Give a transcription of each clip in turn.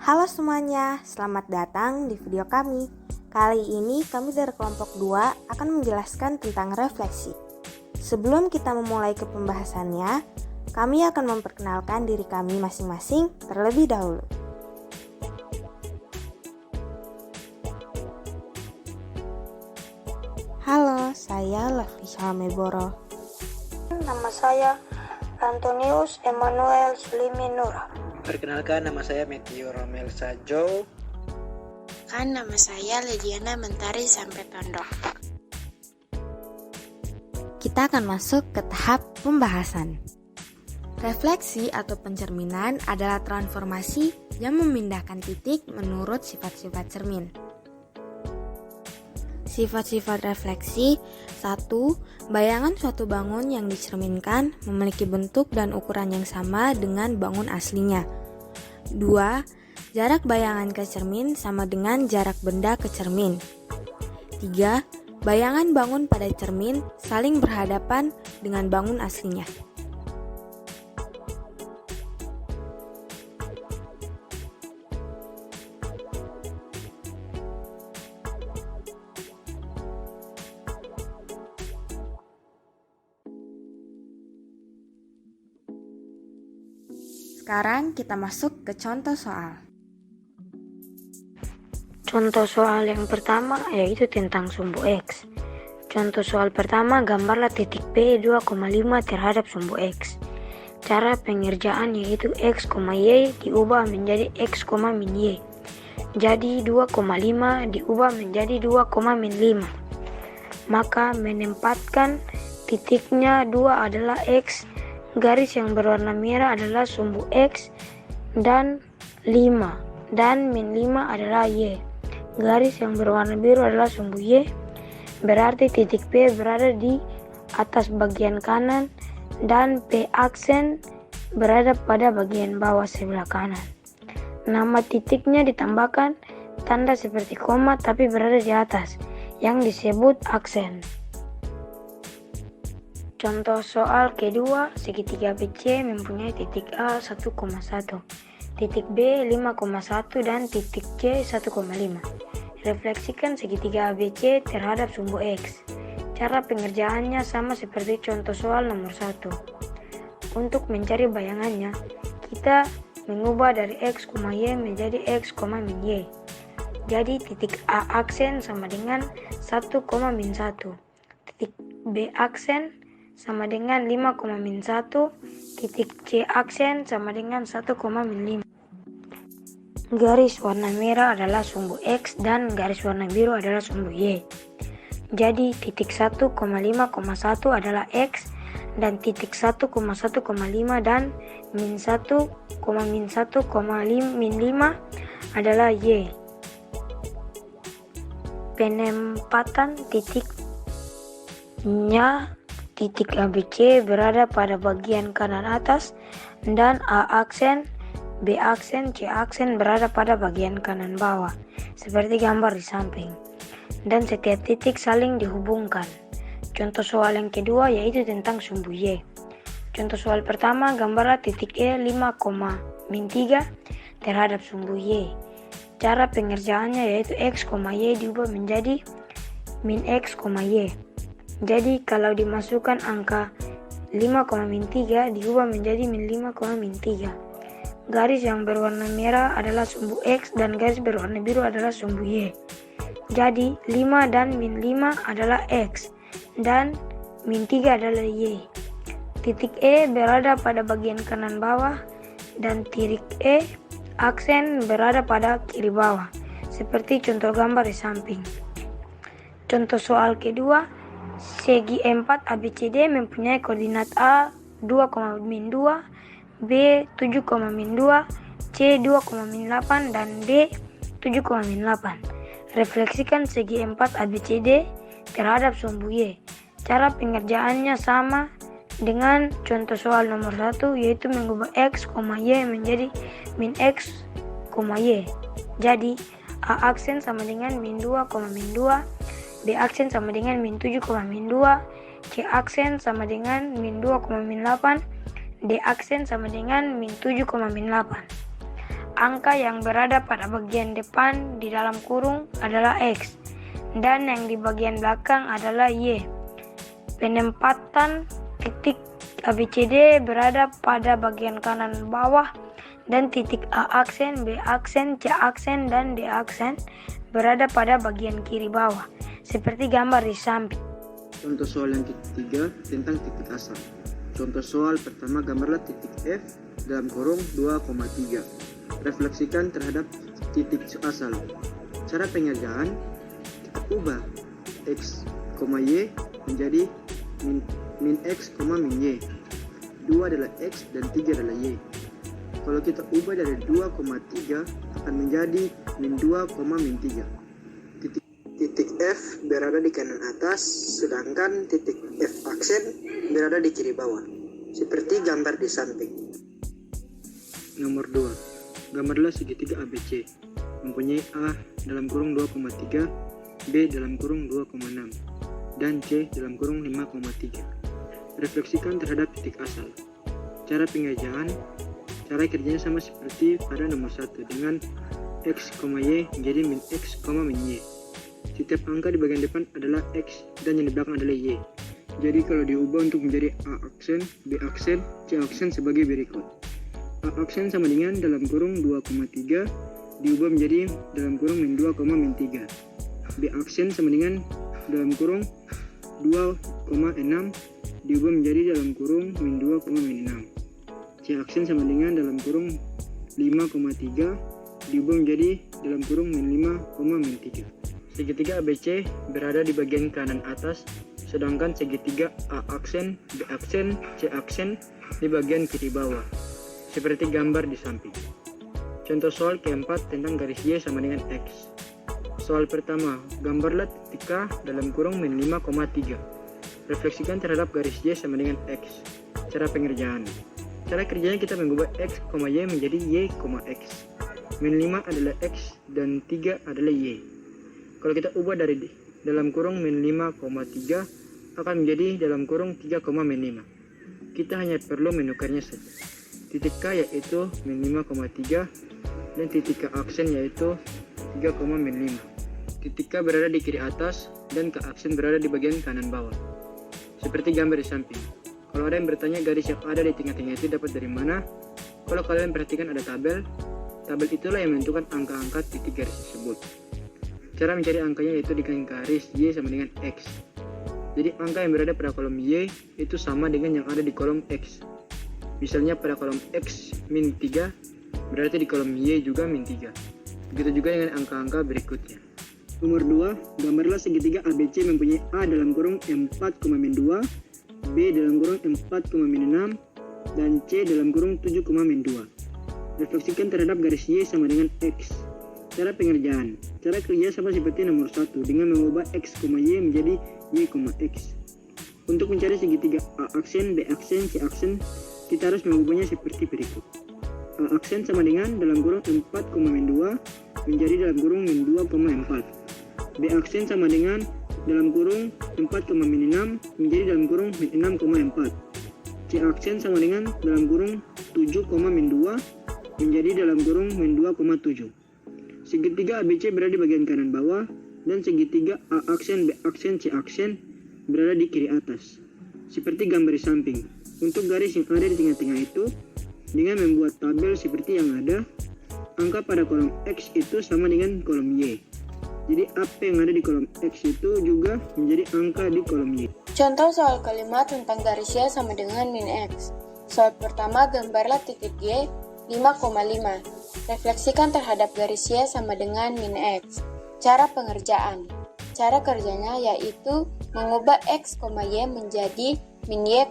Halo semuanya, selamat datang di video kami. Kali ini kami dari kelompok 2 akan menjelaskan tentang refleksi. Sebelum kita memulai ke pembahasannya, kami akan memperkenalkan diri kami masing-masing terlebih dahulu. Halo, saya Lafri Shalmeboro. Nama saya Antonius Emmanuel Suliminura. Perkenalkan, nama saya Metio Romel Sajo. Nama saya Lediana Mentari Sampetondo. Kita akan masuk ke tahap pembahasan. Refleksi atau pencerminan adalah transformasi yang memindahkan titik menurut sifat-sifat cermin. Sifat-sifat refleksi: 1. Bayangan suatu bangun yang dicerminkan memiliki bentuk dan ukuran yang sama dengan bangun aslinya. 2. Jarak bayangan ke cermin sama dengan jarak benda ke cermin. 3. Bayangan bangun pada cermin saling berhadapan dengan bangun aslinya. Sekarang kita masuk ke contoh soal. Contoh soal yang pertama yaitu tentang sumbu X. Contoh soal pertama, gambarlah titik P 2,5 terhadap sumbu X. Cara pengerjaan yaitu X, Y diubah menjadi X, min Y. Jadi 2,5 diubah menjadi 2,5. Maka menempatkan titiknya 2 adalah X, garis yang berwarna merah adalah sumbu X, dan 5 dan min 5 adalah Y. Garis yang berwarna biru adalah sumbu Y. Berarti titik P berada di atas bagian kanan dan P aksen berada pada bagian bawah sebelah kanan. Nama titiknya ditambahkan tanda seperti koma tapi berada di atas, yang disebut aksen. Contoh soal kedua, segitiga BC mempunyai titik A 1,1, titik B 5,1 dan titik C 1,5. Refleksikan segitiga ABC terhadap sumbu X. Cara pengerjaannya sama seperti contoh soal nomor 1. Untuk mencari bayangannya, kita mengubah dari X, Y menjadi X, min Y. Jadi titik A aksen sama dengan 1, min 1. Titik B aksen sama dengan 5,-1, titik C aksen sama dengan 1,-5. Garis warna merah adalah sumbu X dan garis warna biru adalah sumbu Y. Jadi titik 1,5,1 adalah X dan titik 1,1,5 dan min 1,-1,5 adalah Y. Penempatan titiknya, titik ABC berada pada bagian kanan atas dan A aksen, B aksen, C aksen berada pada bagian kanan bawah, seperti gambar di samping. Dan setiap titik saling dihubungkan. Contoh soal yang kedua yaitu tentang sumbu Y. Contoh soal pertama, gambarlah titik E 5,-3 terhadap sumbu Y. Cara pengerjaannya yaitu X, Y diubah menjadi min X, Y. Jadi kalau dimasukkan angka 5,-3 diubah menjadi min 5,-3. Garis yang berwarna merah adalah sumbu X dan garis berwarna biru adalah sumbu Y. Jadi 5 dan min 5 adalah X dan min 3 adalah Y. Titik E berada pada bagian kanan bawah dan titik E aksen berada pada kiri bawah, seperti contoh gambar di samping. Contoh soal kedua, segi 4 ABCD mempunyai koordinat A 2,-2, B 7,-2, C 2,-8 dan D 7,-8. Refleksikan segi 4 ABCD terhadap sumbu Y. Cara pengerjaannya sama dengan contoh soal nomor 1 yaitu mengubah X, Y menjadi min X, Y. Jadi A aksen sama dengan min 2,-2, B aksen sama dengan min 7,-2, C aksen sama dengan min 2,-8, D aksen sama dengan min 7,-8. angka yang berada pada bagian depan di dalam kurung adalah X, dan yang di bagian belakang adalah Y. Penempatan titik ABCD berada pada bagian kanan bawah, dan titik A aksen, B aksen, C aksen, dan D aksen berada pada bagian kiri bawah, seperti gambar di samping. Contoh soal yang ketiga tentang titik asal. Contoh soal pertama, gambarlah titik F dalam kurung 2,3. Refleksikan terhadap titik asal. Cara pengerjaan, kita ubah X, Y menjadi min X, min Y. 2 adalah X dan 3 adalah Y. Kalau kita ubah dari 2,3 akan menjadi min 2, min 3. Titik F berada di kanan atas, sedangkan titik F aksen berada di kiri bawah, seperti gambar di samping. Nomor 2. Gambarlah segitiga ABC, mempunyai A dalam kurung 2,3, B dalam kurung 2,6, dan C dalam kurung 5,3. Refleksikan terhadap titik asal. Cara pengerjaan, cara kerjanya sama seperti pada nomor 1 dengan X, Y menjadi min X, min Y. Setiap angka di bagian depan adalah X dan yang di belakang adalah Y. Jadi kalau diubah untuk menjadi A aksen, B aksen, C aksen sebagai berikut. A aksen sama dengan dalam kurung 2,3 diubah menjadi dalam kurung min 2, min 3. B aksen sama dengan dalam kurung 2,6 diubah menjadi dalam kurung min 2, min 6. C aksen sama dengan dalam kurung 5,3 diubah menjadi dalam kurung min 5, min 3. Segitiga ABC berada di bagian kanan atas, sedangkan segitiga A aksen, B aksen, C aksen di bagian kiri bawah, seperti gambar di samping. Contoh soal keempat tentang garis Y sama dengan X. Soal pertama, gambarlah titik K dalam kurung min 5,3. Refleksikan terhadap garis Y sama dengan X. Cara pengerjaan. Cara kerjanya kita mengubah X, Y menjadi Y, X. Min 5 adalah X dan 3 adalah Y. Kalau kita ubah dari dalam kurung min 5,3 akan menjadi dalam kurung 3, min 5. Kita hanya perlu menukarnya saja. Titik K yaitu min 5,3 dan titik K aksen yaitu 3, min 5. Titik K berada di kiri atas dan K aksen berada di bagian kanan bawah, seperti gambar di samping. Kalau ada yang bertanya garis yang ada di tengah-tengah itu dapat dari mana? Kalau kalian perhatikan ada tabel itulah yang menentukan angka-angka titik garis tersebut. Cara mencari angkanya yaitu dengan garis Y sama dengan X. Jadi angka yang berada pada kolom Y itu sama dengan yang ada di kolom X. Misalnya pada kolom X min 3, berarti di kolom Y juga min 3. Begitu juga dengan angka-angka berikutnya. Nomor 2, gambarlah segitiga ABC mempunyai A dalam kurung 4, min 2, B dalam kurung 4, min 6, dan C dalam kurung 7, min 2. Refleksikan terhadap garis Y sama dengan X. Cara pengerjaan. Cara kerja sama seperti nomor 1 dengan mengubah X, Y menjadi Y, X. Untuk mencari segitiga A aksen, B aksen, C aksen, kita harus mengubahnya seperti berikut. A aksen sama dengan dalam kurung 4, min 2 menjadi dalam kurung min 2, 4. B aksen sama dengan dalam kurung 4, min 6 menjadi dalam kurung min 6, 4. C aksen sama dengan dalam kurung 7, min 2 menjadi dalam kurung min 2, 7. Segitiga ABC berada di bagian kanan bawah dan segitiga A aksen, B aksen, C aksen berada di kiri atas, seperti gambar di samping. Untuk garis yang ada di tengah-tengah itu, dengan membuat tabel seperti yang ada, angka pada kolom X itu sama dengan kolom Y. Jadi apa yang ada di kolom X itu juga menjadi angka di kolom Y. Contoh soal kelima tentang garis Y sama dengan min X. Soal pertama, gambarlah titik Y 5,5. Refleksikan terhadap garis Y sama dengan min X. Cara pengerjaan. Cara kerjanya yaitu mengubah X, Y menjadi min Y,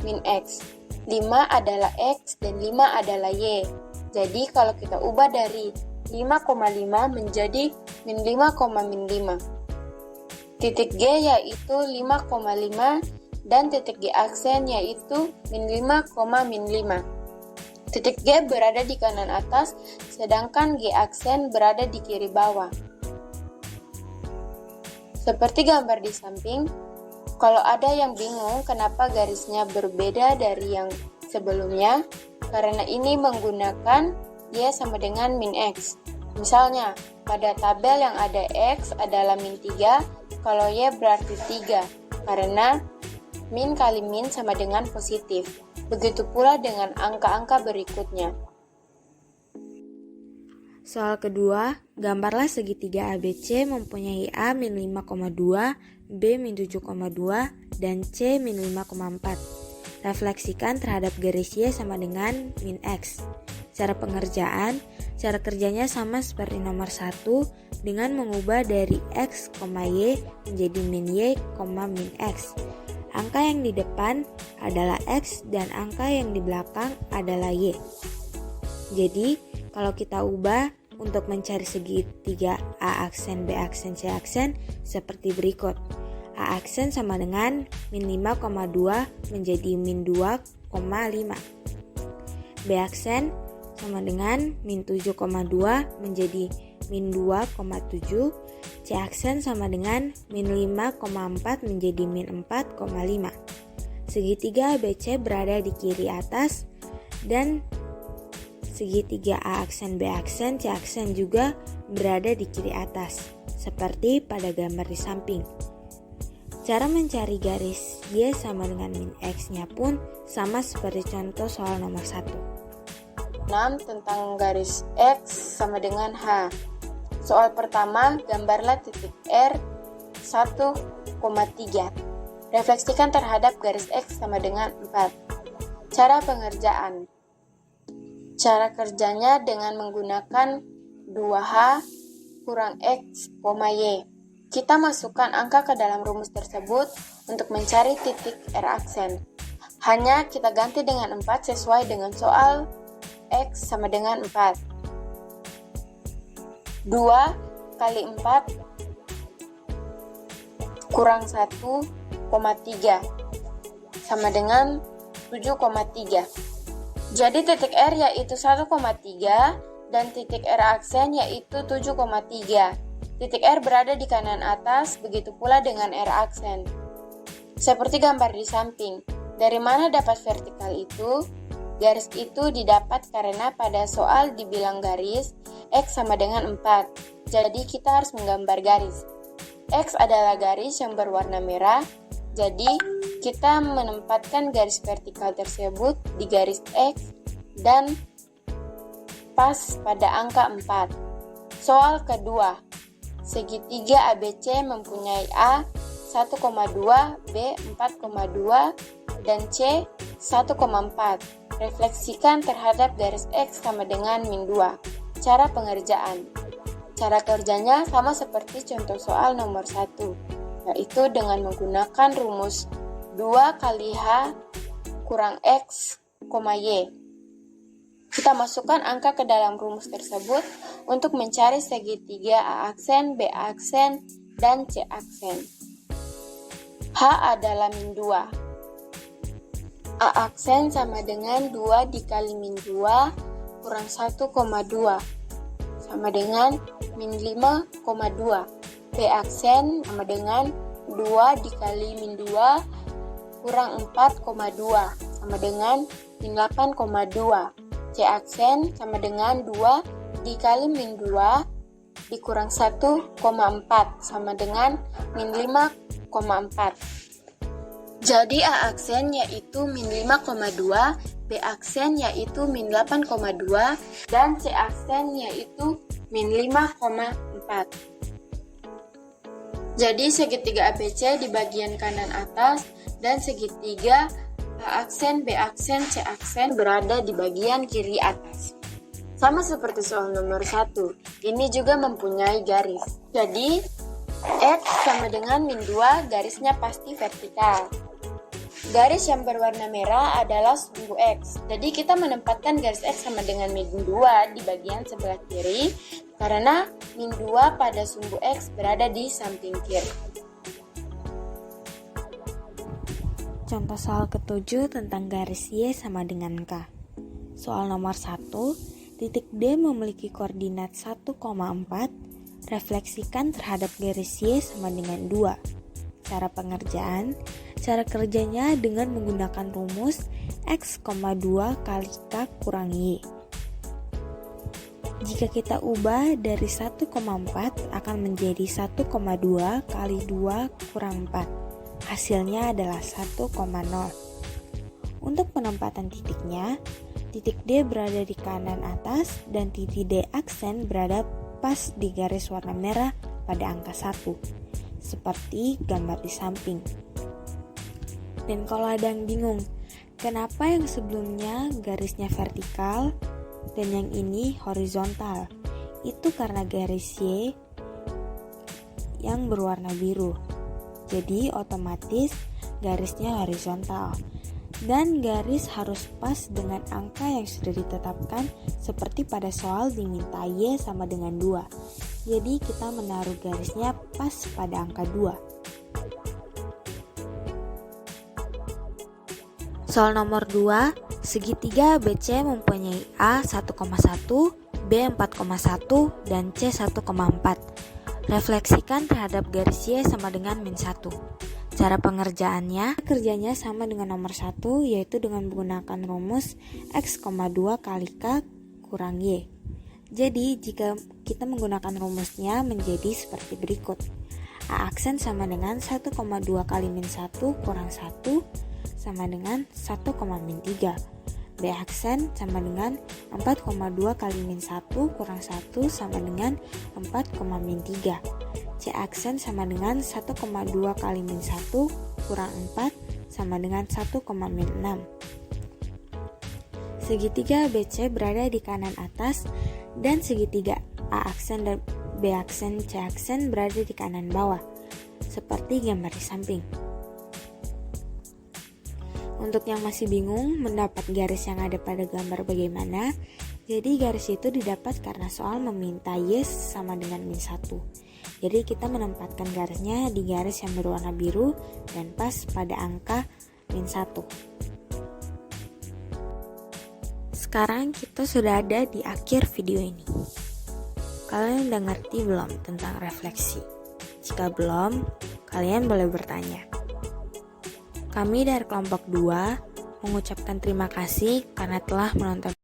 min X. 5 adalah X dan 5 adalah Y. Jadi kalau kita ubah dari 5,5 menjadi min 5, min 5. Titik G yaitu 5,5 dan titik G aksen yaitu min 5, min 5. Titik G berada di kanan atas, sedangkan G aksen berada di kiri bawah. Seperti gambar di samping, kalau ada yang bingung kenapa garisnya berbeda dari yang sebelumnya, karena ini menggunakan Y sama dengan min X. Misalnya, pada tabel yang ada X adalah min 3, kalau Y berarti 3, karena min kali min sama dengan positif. Begitu pula dengan angka-angka berikutnya. Soal kedua, gambarlah segitiga ABC mempunyai A min 5,2, B min 7,2, dan C min 5,4. Refleksikan terhadap garis Y sama dengan min X. Cara kerjanya sama seperti nomor 1 dengan mengubah dari X, Y menjadi min Y, min X. Angka yang di depan adalah X dan angka yang di belakang adalah Y. Jadi, kalau kita ubah untuk mencari segitiga A aksen, B aksen, C aksen seperti berikut. A aksen sama dengan min 5,2 menjadi min 2,5. B aksen sama dengan min 7,2 menjadi min 2,7. C aksen sama dengan min 5,4 menjadi min 4,5. Segitiga ABC berada di kiri atas dan segitiga A aksen, B aksen, C aksen juga berada di kiri atas, seperti pada gambar di samping. Cara mencari garis Y sama dengan min X-nya pun sama seperti contoh soal nomor 1. 6 tentang garis X sama dengan H. Soal pertama, gambarlah titik R 1,3. Refleksikan terhadap garis X sama dengan 4. Cara pengerjaan. Cara kerjanya dengan menggunakan 2H kurang X, Y. Kita masukkan angka ke dalam rumus tersebut untuk mencari titik R aksen. Hanya kita ganti dengan 4 sesuai dengan soal X sama dengan 4. 2 kali 4 kurang 1,3 sama dengan 7,3. Jadi titik R yaitu 1,3 dan titik R aksen yaitu 7,3. Titik R berada di kanan atas, begitu pula dengan R aksen. Seperti gambar di samping, dari mana dapat vertikal itu? Garis itu didapat karena pada soal dibilang garis X sama dengan 4. Jadi kita harus menggambar garis. X adalah garis yang berwarna merah, jadi kita menempatkan garis vertikal tersebut di garis X dan pas pada angka 4. Soal kedua, segitiga ABC mempunyai A 1,2, B 4,2, dan C 1,4. Refleksikan terhadap garis X sama dengan min 2. Cara pengerjaan. Cara kerjanya sama seperti contoh soal nomor 1, yaitu dengan menggunakan rumus 2 kali H kurang X, Y. Kita masukkan angka ke dalam rumus tersebut untuk mencari segitiga A aksen, B aksen, dan C aksen. H adalah min 2. A aksen sama dengan 2 dikali min 2 kurang 1,2 sama dengan min 5,2. B aksen sama dengan 2 dikali min 2 kurang 4,2 sama dengan min 8,2. C aksen sama dengan 2 dikali min 2 dikurang 1,4 sama dengan min 5,4. Jadi A aksen yaitu min 5,2, B aksen yaitu min 8,2, dan C aksen yaitu min 5,4. Jadi segitiga ABC di bagian kanan atas dan segitiga A aksen, B aksen, C aksen berada di bagian kiri atas. Sama seperti soal nomor 1, ini juga mempunyai garis. Jadi X sama dengan min 2, garisnya pasti vertikal. Garis yang berwarna merah adalah sumbu X. Jadi kita menempatkan garis X sama dengan min 2 di bagian sebelah kiri karena min 2 pada sumbu X berada di samping kiri. Contoh soal ketujuh tentang garis Y sama dengan K. Soal nomor 1, titik D memiliki koordinat 1,4, refleksikan terhadap garis Y sama dengan 2. Cara pengerjaan, cara kerjanya dengan menggunakan rumus X, 2 kali K kurang Y. Jika kita ubah dari 1,4 akan menjadi 1,2 kali 2 kurang 4. Hasilnya adalah 1,0. Untuk penempatan titiknya, titik D berada di kanan atas dan titik D aksen berada pas di garis warna merah pada angka 1, seperti gambar di samping. Dan kalau ada yang bingung, kenapa yang sebelumnya garisnya vertikal dan yang ini horizontal? Itu karena garis Y yang berwarna biru. Jadi otomatis garisnya horizontal. Dan garis harus pas dengan angka yang sudah ditetapkan, seperti pada soal diminta Y sama dengan 2. Jadi kita menaruh garisnya pas pada angka 2. Soal nomor 2, segitiga ABC mempunyai A 1,1, B 4,1, dan C 1,4. Refleksikan terhadap garis Y sama dengan min 1. Cara pengerjaannya, kerjanya sama dengan nomor 1, yaitu dengan menggunakan rumus X, 2 kali K kurang Y. Jadi, jika kita menggunakan rumusnya menjadi seperti berikut. A aksen sama dengan 1,2 kali min 1 kurang 1 sama dengan 1, min 3. B aksen sama dengan 4,2 kali min 1 kurang 1 sama dengan 4, min 3. C aksen sama dengan 1,2 kali min 1 kurang 4 sama dengan 1, min 6. Segitiga BC berada di kanan atas dan segitiga A aksen dan B aksen C aksen berada di kanan bawah, seperti gambar di samping. Untuk yang masih bingung mendapat garis yang ada pada gambar bagaimana, jadi garis itu didapat karena soal meminta Y sama dengan min 1. Jadi kita menempatkan garisnya di garis yang berwarna biru dan pas pada angka min 1. Sekarang kita sudah ada di akhir video ini. Kalian udah ngerti belum tentang refleksi? Jika belum, kalian boleh bertanya. Kami dari kelompok 2 mengucapkan terima kasih karena telah menonton